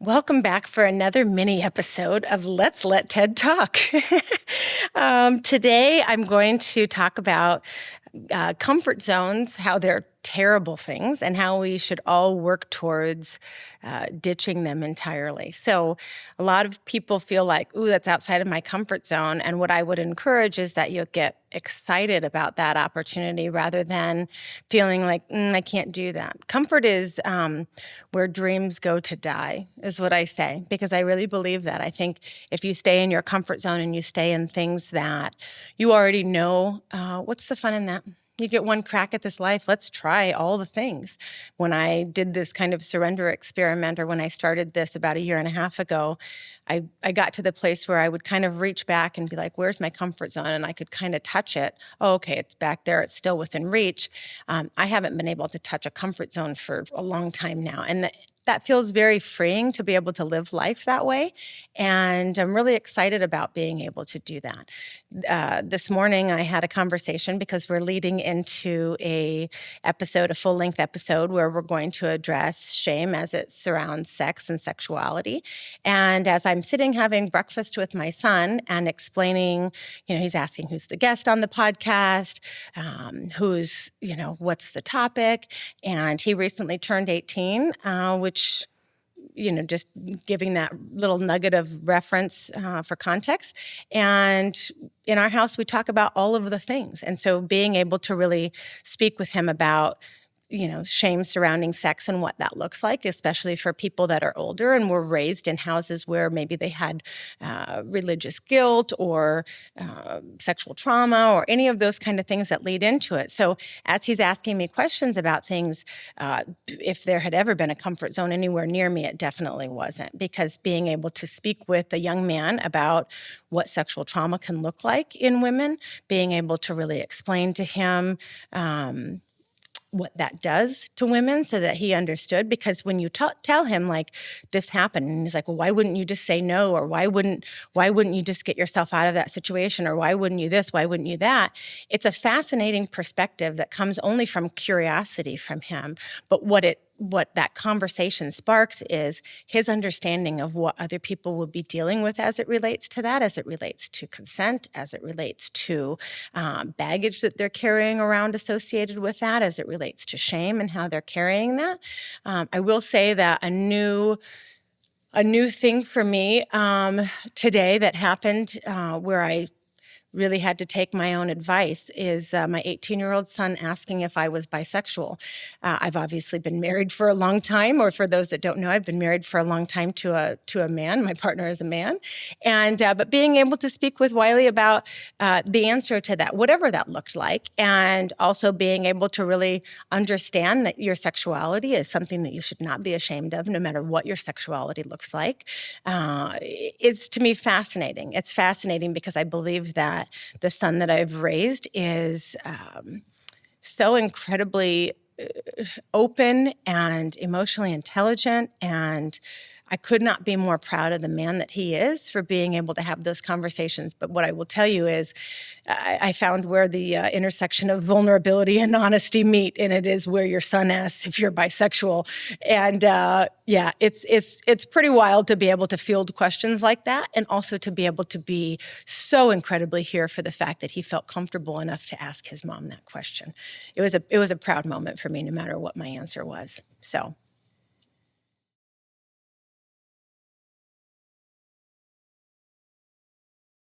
Welcome back for another mini episode of Let's Let Ted Talk. Today, I'm going to talk about comfort zones, how they're terrible things, and how we should all work towards ditching them entirely. So a lot of people feel like, ooh, that's outside of my comfort zone. And what I would encourage is that you get excited about that opportunity rather than feeling like, I can't do that. Comfort is where dreams go to die, is what I say, because I really believe that. I think if you stay in your comfort zone and you stay in things that you already know, what's the fun in that? You get one crack at this life. Let's try all the things. When I did this kind of surrender experiment, or when I started this about a year and a half ago, I got to the place where I would kind of reach back and be like, where's my comfort zone? And I could kind of touch it. Oh, okay, it's back there. It's still within reach. I haven't been able to touch a comfort zone for a long time now. And that feels very freeing to be able to live life that way. And I'm really excited about being able to do that. This morning, I had a conversation because we're leading into a full-length episode where we're going to address shame as it surrounds sex and sexuality. And as I'm sitting having breakfast with my son and explaining, he's asking who's the guest on the podcast, what's the topic. And he recently turned 18, which, just giving that little nugget of reference for context. And in our house, we talk about all of the things. And so being able to really speak with him about shame surrounding sex and what that looks like, especially for people that are older and were raised in houses where maybe they had religious guilt or sexual trauma or any of those kind of things that lead into it. So as he's asking me questions about things, if there had ever been a comfort zone anywhere near me, it definitely wasn't, because being able to speak with a young man about what sexual trauma can look like in women, being able to really explain to him what that does to women so that he understood. Because when you tell him like this happened, and he's like, well, why wouldn't you just say no? Or why wouldn't you just get yourself out of that situation? Or why wouldn't you this? Why wouldn't you that? It's a fascinating perspective that comes only from curiosity from him. But what that conversation sparks is his understanding of what other people will be dealing with as it relates to that, as it relates to consent, as it relates to baggage that they're carrying around associated with that, as it relates to shame and how they're carrying that. I will say that a new thing for me today that happened where I really had to take my own advice is my 18-year-old son asking if I was bisexual. I've obviously been married for a long time, or for those that don't know, I've been married for a long time to a man. My partner is a man. And but being able to speak with Wiley about the answer to that, whatever that looked like, and also being able to really understand that your sexuality is something that you should not be ashamed of, no matter what your sexuality looks like, is to me fascinating. It's fascinating because I believe that the son that I've raised is so incredibly open and emotionally intelligent, and I could not be more proud of the man that he is for being able to have those conversations. But what I will tell you is I found where the intersection of vulnerability and honesty meet, and it is where your son asks if you're bisexual. And it's pretty wild to be able to field questions like that, and also to be able to be so incredibly here for the fact that he felt comfortable enough to ask his mom that question. It was a proud moment for me, no matter what my answer was. So